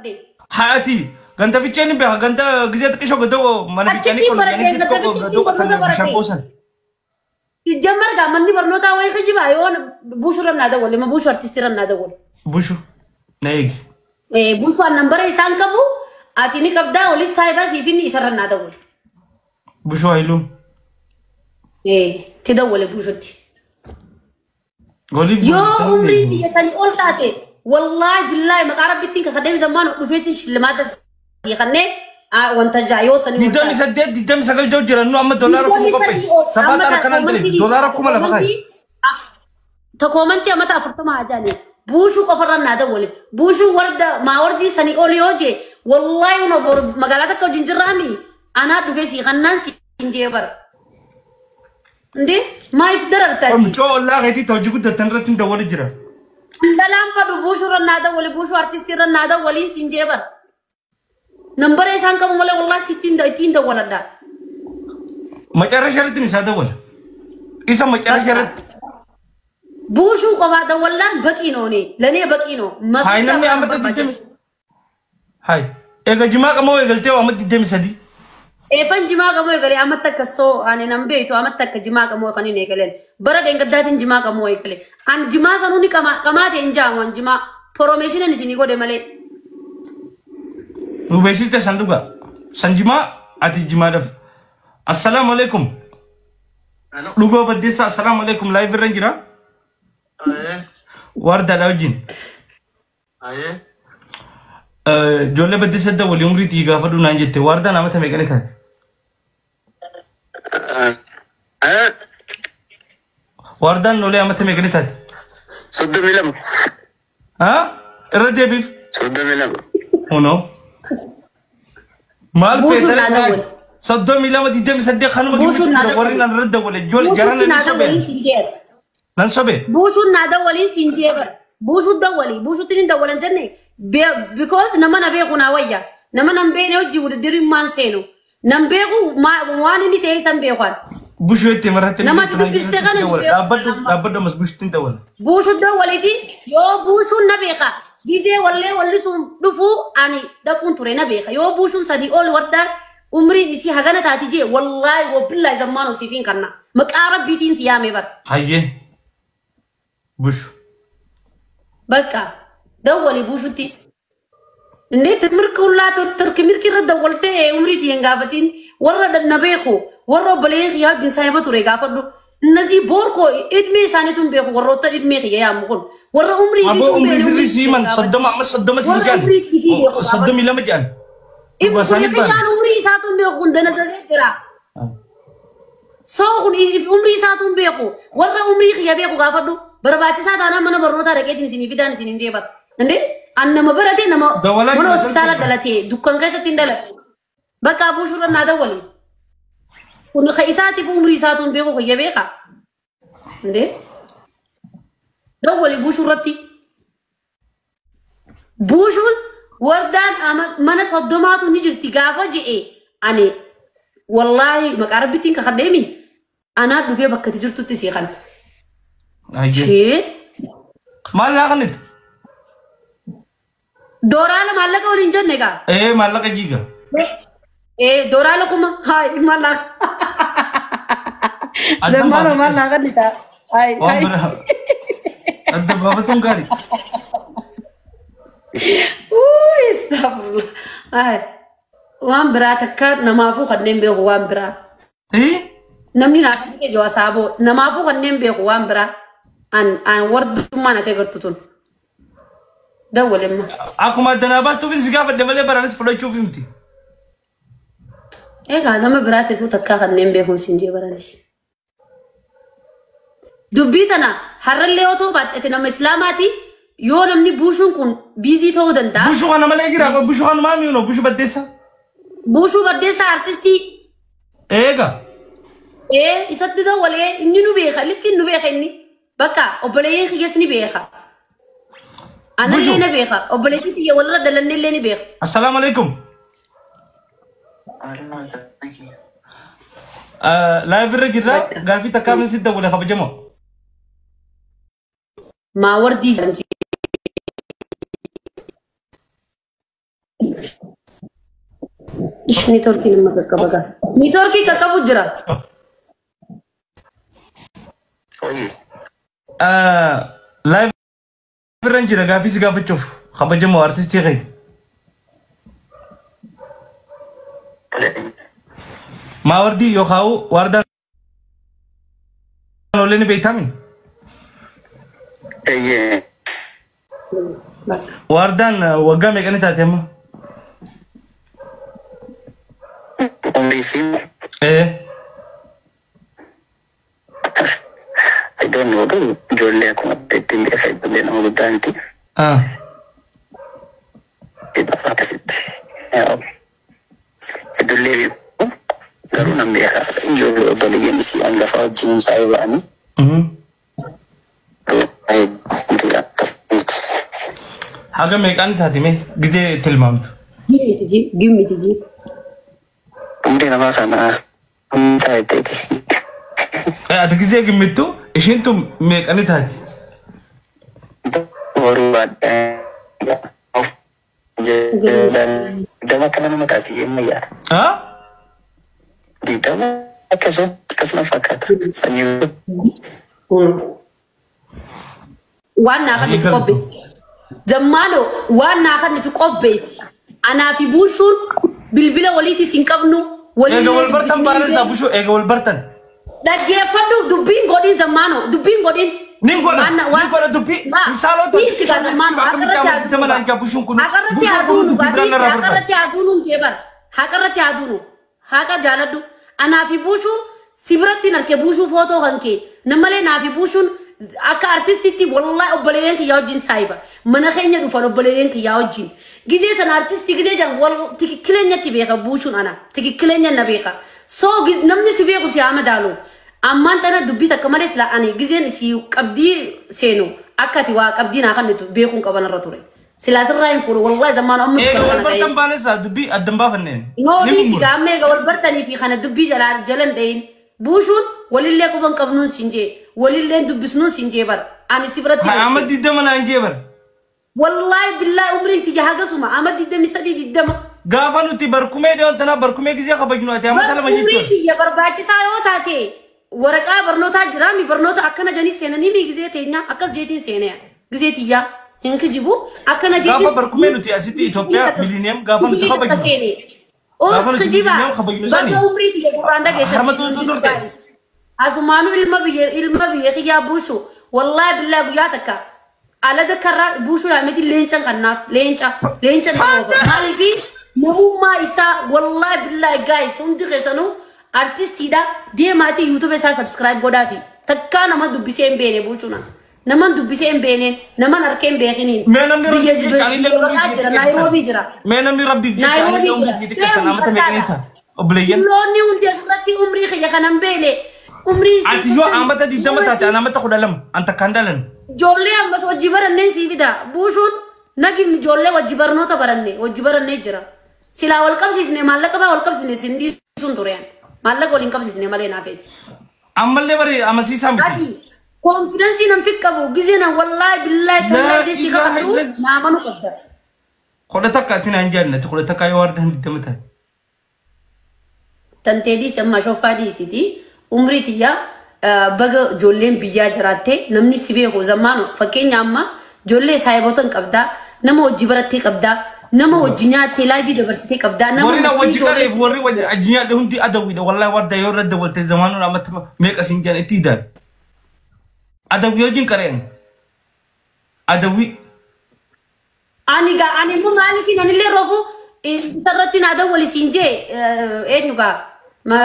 برده حياتي غنتا في تشيني بها غنتا جزيت كيشو غدو من في تشيني كل يعني تكو غدو قتل بشامبوسن تجمر قامني برنوتا وين خجيبا يون بوشو رنا ده ولا ما بوشو ارتست رنا ده ولا بوشو نيجي بوشو النمبر يسان كبو اتيني كبدا ولي سايبا سيفيني يسرنا ده ولا بوشو هيلوم كده ولا بوشوتي قولي يو عمري يسالي اول تاتي والله بالله ما قرب بيتك خدام زمان ودفيتش اللي ما تس يخني وانت جايو سني ديدم سدد ديدم سقل جو جرانو اما دولاركم كوبيس سبات انا كان دري دولاركم لا فقاي تكومنتي اما تافرت ما جاني بوشو كفرنا ده ولي بوشو ورد ما وردي سني اوليوجي والله ونبر مقالاتك جنجرامي انا دفيسي خنان سنجيبر ndé may fdara tadi jo la gati tawjigu da tanratin da wali jira ndalam fadu bushu ranada wali bushu artist ranada wali sinjebar number e sanka wala wallahi 60 da wala da macara sharatin sada wala isa macara sharat bushu ko da wala baki no ne lane baki no hay nan ne amata didem hay e ga jima ka mo e galte wa amata didem sadi فن جماعة موي قالي أمتى كسو أنا نمبيتو أمتى كجماعة موي خني نيكلين برا دين قداتين جماعة موي كلي أن جماعة سنوني كما تنجام وان جماعة فورميشن نسيني كده مالي وبيشي تسندوبا سنجماعة أتي جماعة السلام عليكم لوبا بديسا السلام عليكم لايف رنجرا وارد لاوجين جولة بديسا ده ولي عمري تيجا فدو نانجتة وارد أنا متى ميكاني ثاك واردان نولي أمتى ميكاني ثاك صد ميلم ها الردي بيف صد ميلم هونو مال فيتر صد ميلم دي جم صدق خانم جم ورينا الرد ولا جول جرنا ننسبه بوشو نادا ولين سينجيبر بوشو دولي بوشو تنين دولن جنة because nama nabe kuna waya nama nambe ne oji wud diri manseno nambe ku wani ni te sambe kwan bushu te marate nama tu piste kana abad mas bushu tinta wala bushu da walidi yo bushu nabe ka gize walle sum dufu ani da kunture nabe ka yo bushu sadi ol warda umri isi hagana tatije wallahi wa billahi zamanu sifin kanna maqarab bitin siyame bar hayye bushu baka دولي بوشتي نيت مركولا تركي مركي رد دولتي عمري تينغافتين ورد النبيخو ورد بليغ يا بن سايبه ريغافدو نزي بوركو ادمي سانتون بيخو وروت ادمي يا مخون ور عمري ابو عمري سري سيمن صدم ما صدم سيكان صدم لما جان ابو ساني كان عمري ساتون بيخو دنا زجرا سوخون عمري ساتون بيخو ور عمري يا بيخو غافدو برباتي ساتانا من برنوتا ركيتين سيني فيدان سيني جيبات ندي أنا ما براتي نما منو استالا دلتي دكان كيسة تندلت بكا أبو شورا نادا ولي كن خيساتي في عمري ساتون بيخو خيا بيخا ندي دولي بو شورتي بوشون وردان أما من صدماتو نجر تقافة جئي أني والله مقارب بيتين كخدامي أنا دوفيا بكا تجرتو تسيخان أيه ما لاغنت دورالا مالك ولين جنّيكا إيه مالك جيجا إيه دورالا كم هاي مالك زمان مالك غنيتا هاي وامبرا أنت بابا تونغاري استغفر الله هاي وامبرا تكاد نمافو خدنين بيه وامبرا إيه نمني ناكي جوا سابو نمافو خدنين بيه وامبرا أن ورد ما نتقرطون دول ما أكو ما دناباس تو في زكاة دملي برانس فلو تشوف يمتي إيه كان ما برات فو تكا خدنين بيه سنجي برانس دبيتنا حر اللي أوتو بات إتنا مسلماتي يو نمني بوشون كون بيزي تو دندا بوشو أنا ملاقي رأى بوشو أنا ما ميونو بوشو بديسا artisti إيه كا إيه يصدق ده ولا إني نبيخا لكن نبيخا إني بكا أبليه خيسني بيخا أنا اللي نبيخا أبليه تيجي ولا دلني اللي نبيخ السلام عليكم لا يفرق جرا قال في تكامل سيدة ولا خب جمع ما وردي إيش نيتوركي لما كبكا نيتوركي ككبو جرا لايف رنجي رجع في سجافة تشوف خبر جمو أرتيستي غي ما وردي يخاو وردان ولين بيتامي وردان وقام يكني تاتيما إيه I don't know though. Jolle ako magtitim ka kay Dole na magdanti. Ito kasit. Dole ko. Garo na meka. Jolle Dole yan si ang lafa jin sa iba ni. Ay dula. Haga mekan tatime gide tilmamtu. Give me tiji. Umri na maka na. Tay tay. Ada gize gimitu ishintum mekan tati. Baru ada. Dama kana na matati yan ya. Di dama kasna fakata. Sanyu. Wana kan itu kobes. Zamano wana kan itu kobes. Ana fi bushun bilbila waliti sinkabnu. Ega wal bartan baran bushu ega wal bartan. Lagi apa dubin godin zamano dubin godin. Ningola dubi misalo to. Isi kan zamano akarati teman anka bushun kunu. Akarati adunu badis akarati adunu jebar. Akarati adunu. Haka jaladu. Ana fi bushu sibrati narke bushu foto hanke. Namale na fi bushun aka artisti wallahi obaleyen ki yawjin saiba. Mana khenya du fano obaleyen ki yawjin. Gize san artisti gide jang wal tiki kilenya tibeka bushun ana. Tiki kilenya nabeka. So namni sibe ko si amadalu. Amman tana dubbi takamale sila ani gize si qabdi seno akati wa qabdi na khanitu be kun qabana rature. Sila sirrain furu wallahi zaman ammu wal bartan bana sa dubbi adamba fannen. No ni siga mega wal bartani fi khana dubbi jalan dein. Bushun walille ko ban qabnun sinje. ولله دبسنون سنجبر أنا سبرتي أحمد ديدا من أنجبر والله بالله عمري انت جهاز سما أحمد ديدا مسدي ديدا ما غافنو تي بركومي دون تنا بركومي كذي خبجنو أتي أما تلا مجيء عمري تي يا برباكي سايو تاتي ورقة برنوتا جرامي برنوتا أكنا جاني سيناني مي كذي تيجنا أكس جيتين سينيا كذي تيجا جنك جيبو أكنا جيتين غافا بركومي نتي أسيتي إثيوبيا ميلينيوم غافنو تي خبجنو أوس كجيبا بس عمري تي يا براندا كيسا أزمانو إلما بيه يا بوشو والله بالله بياتك على ذكر بوشو يا متي لينشان كناف لينشان مال بي نمو ما إسا والله بالله guys سندي خسنو artist ده dia mati YouTube saya subscribe goda fi takka nama dubbi sem bene booshoo na nama dubbi sem bene nama narkem bekhinin menam ni rabbi nama ta obleyen loni undi asrati umri khiya kanam bele umri ati yo amata di damata ta amata khudalam anta kandalan jolle am bas wajibaranne sivida booshun nagim jolle wajibarno ta baranne wajibaranne jira sila wal qabsisne malaka ba wal qabsisne sindi sundurian malaka wal qabsisne male nafeti amalle bari amasi samiti confidence nam fikkabu gizena wallahi billahi tallahi desi khadu na manu qadda khodata tina anjanna khodata kay warda handi damata tantedi sama shofadi siti umri tiya baga jollen biya jarate namni sibe ko zamano fakenya amma jolle saibotan qabda nama wajibaratte qabda nama wajinyaate live diversity qabda nama warina wajikare warri wajinyaate hundi adawi da wallahi warda yorada walte zamano amat meka sinjan itidan adawi yojin karen adawi ani mo maliki nanile rofu sarratin adawali sinje enuga ma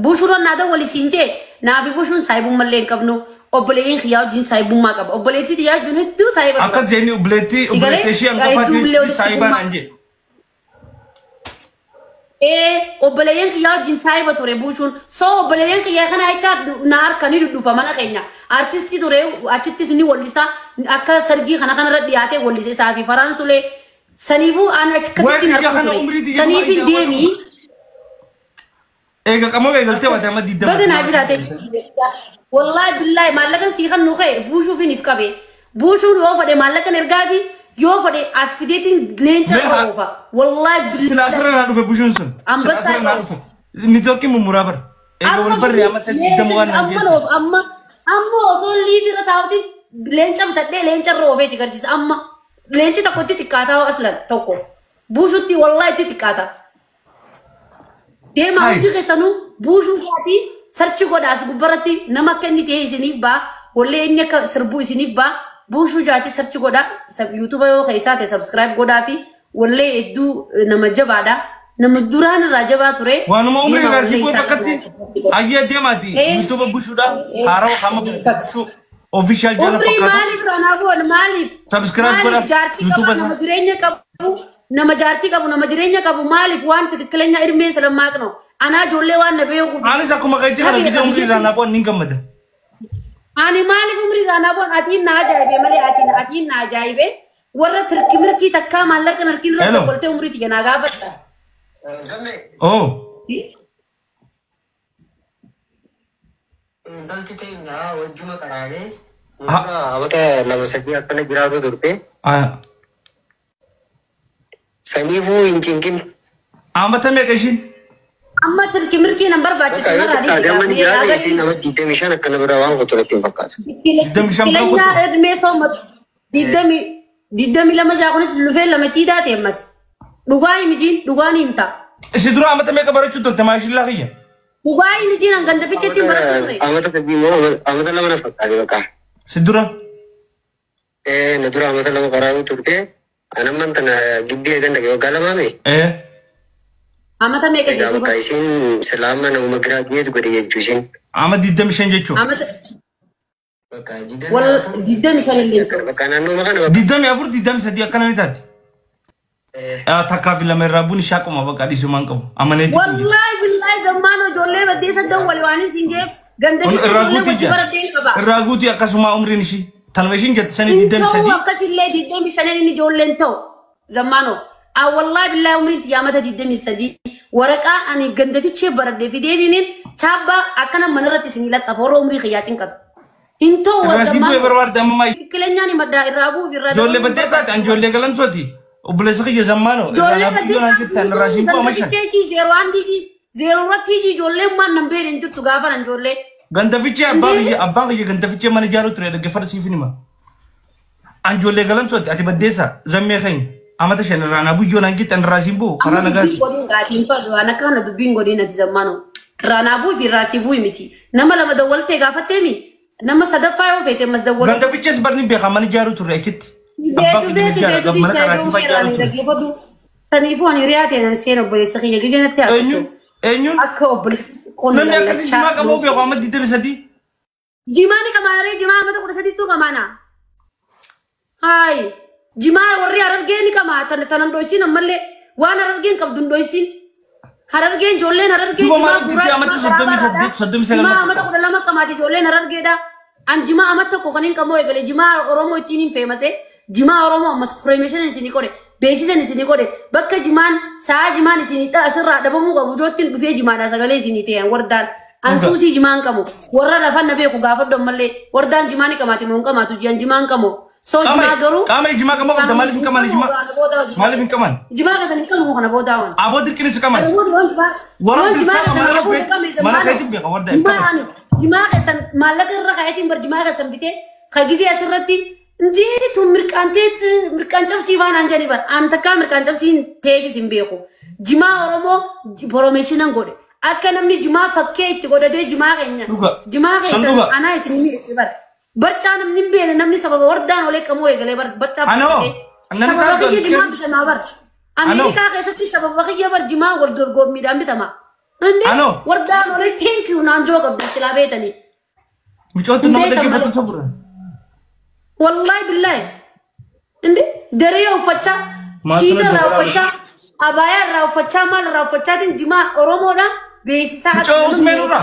bushuro nada wali sinje na bi bushun saibu malle kabno oblein khiyaw jin saibu ma kab obleti diya jun tu saiba akal jeni obleti obleseshi anga pati saiba anje oblein khiyaw jin saiba tore bushun so oblein khiya khana aicha nar kani du fa mana kenya artisti tore achitti suni wolisa akka sargi khana khana radiyate wolise safi faransule sanibu ana kasati na sanifi demi ega kamo be galte wata ma didda baga najirate wallahi billahi malakan si khan no khair bushu fi nifkabe bushu ro fade malakan ergafi yoo fadhe as fideetiin leenca roofa wallahi sila asra na dhufe bushuun sun ambassa na dhufe ni tokki mummuraa bar eega wal barri amata damu waan na jeessa amma osoo liivira taa'uti leenca bitadhee leenca roofee si garsiisa amma leenci tokkotti xiqqaataa aslan tokko bushutti wallahi itti xiqqaata deema hundi keessanuu bushuu kaatii sarchi godhaas gubbaratti nama akka inni ta'e isiniif baa wallee inni akka sirbuu isiniif baa bushuu jaati sarchi godha YouTube yoo keessaa ta'e subscribe godhaa fi wallee hedduu nama jabaadha nama duraan irraa jabaa ture waanuma umrii irraa sibbuu bakkatti hayyee deemaati YouTube bushuudha haarawa kama bushuu official jala fakkaata umrii maaliif ranaboon maaliif subscribe godhaa YouTube nama jireenya qabu nama jaartii qabu nama jireenya qabu maaliif waan tikkileenya irmeen salamaaqno ana ijoollee waan na beeku anis akkuma qayti kana gidee umrii irraa naboon ni gammada ani maaliif umrii irraa naboon atiin na ajaa'ibe malee atiin na ajaa'ibe warra tirki mirkii takkaa maallaqa narkiin irratti goltee umrii tiga naa gaafadha oh dalti teenya wajjuma qaraane amata lama sadii akkana jiraatu turte saniifuu hincinqin amata meeqa ishiin amma tirki mirkii nan barbaachisu maraadhi isin nama 25 akkana bira waan qotoratti hin fakkaatu 25 kilenya edmee sooma 22 jaakunis lufee lama tiidaa teemmas dhugaa imijiin dhugaan himta isi dura amata meeqa barachuu turte maashillaa kiyya dhugaa imijiin an ganda ficheetti barachuu ture amata sadii moo amata lama na fakkaate bakka si dura na dura amata lama qaraa'uu turte anamman tana gibbii ganda waggaa lamaame amata meeqa jechuudha bakka isin salaama namuma giraaduweet godhe jechuu isin amata 25 jechuudha bakka 25 illee bakka naannoo kana 24 23 akkana ni taate takkaa fi lama irraa buni shaaquma bakka dhiisumaan qabu amaneeti wallahi billahi gammaano ijoollee baddeessa dawwale waan isin jeef ganda irraa guutii akkasuma umriin ishii tanuma ishiin jette sanii 23 akkasillee 25 inni ijoolleen ta'u zammaano wallahi billahi umriin tiyaamata 23 waraqaa ani ganda fichee baradhee fideediniin chaabba akkana manarratti isin laxxafa warra umrii kiyyaa cinqatu into zammaano barbaadde amma kileenyaan maddaa irraa buuf irraa ijoollee baddeessaati an ijoollee galansooti obboleessa kiyya zammaano ijoollee baddeessaati zeero handii zeero irratti ijoolleen maan nan beedeen jirtu gaafa nan ijoollee ganda fichee abbaan kiyya ganda fichee mana ijaaruu ture dhaggeeffata siif hima an ijoollee galansooti ati baddeessa zammee keenya amata shan irraa na buyyoo nan gitan irraa siin bu'u karaa nagaati waan akka kana dubbiin godhiin ati zammaano irraa naa bu'u fi irraa sii bu'u miti nama lama dawwaltee gaafatteemi nama sadaffaa yoo feete mas dawwalu ganda fichees barni beekaa mana ijaaruu turre achitti saniifuu ani hiriyaa ta'e nan seen obboleessa kiyya gijee natti haasatu eenyuun akka obboleessa namni akkasii jimaa qabu beeku amma 23 jimaani kamaana ree jimaa amata 13 kamaana hayi jimaa warri harargeen kama tanan dhoysin ammallee waan harargeen qabdun dhoysin harargeen ijoolleen harargeen jimaa guraa amata 38 amata 12 kamaati ijoolleen harargeedha an jimaa amata tokko kaniin qamoo eegale jimaa oromoo ittiin hin feemase jimaa oromoo ammas promotion isinii godhe beeksisan isinii godhe bakka jimaan sa'a jimaan isinii asirraa dhabamuu qabu joottiin dhufee jimaadha sagalee isinii ta'an wardaan ansuusii jimaan qabu warra lafan na beeku gaafadhu ammallee wardaan jimaani qamaati moo qamaatu jian jimaan qamoo so jimaa garuu qaama jimaa qamoo qabda maaliif hin qaman jimaa maaliif hin qaman jimaa kan hin qamu kana boodaawan aboo dirqini si qaman warra jimaa mana keetiin beeka warda jimaa kan maallaqa irra kaayatiin bar jimaa kan bitee kagizee asirratti Injitu mirkan cabsii waan anjani bar antakka mirkan cabsiin teekis hin beeku jimaa oromoo promotionan godhe akka namni jimaa fakkee itti godhatee jimaa keenya jimaa keessa anaa isin miidhisi bar barcaa namni hin beene namni sababa wardaan olee qamoo eegalee bar barcaa sababa kiyya jimaa bitamaa bar Ameerikaa keessatti sababa kiyya bar jimaa wal dorgommiidhaan bitama wardaan olee teenkiyuu naanjoo qabdu silaa beetanii micoottu nama dhaggeeffatu sobura والله بالله عندي دريا وفتشا شيدا راوفتشا أبايا راوفتشا مال راوفتشا دين جماع أورومودا بيسا مچوس ميرورا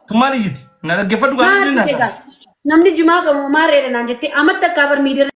تمہاری جيت نہ گفٹ گانا نمني جماع کا مارے رنا جتي امت تک کور میڈیا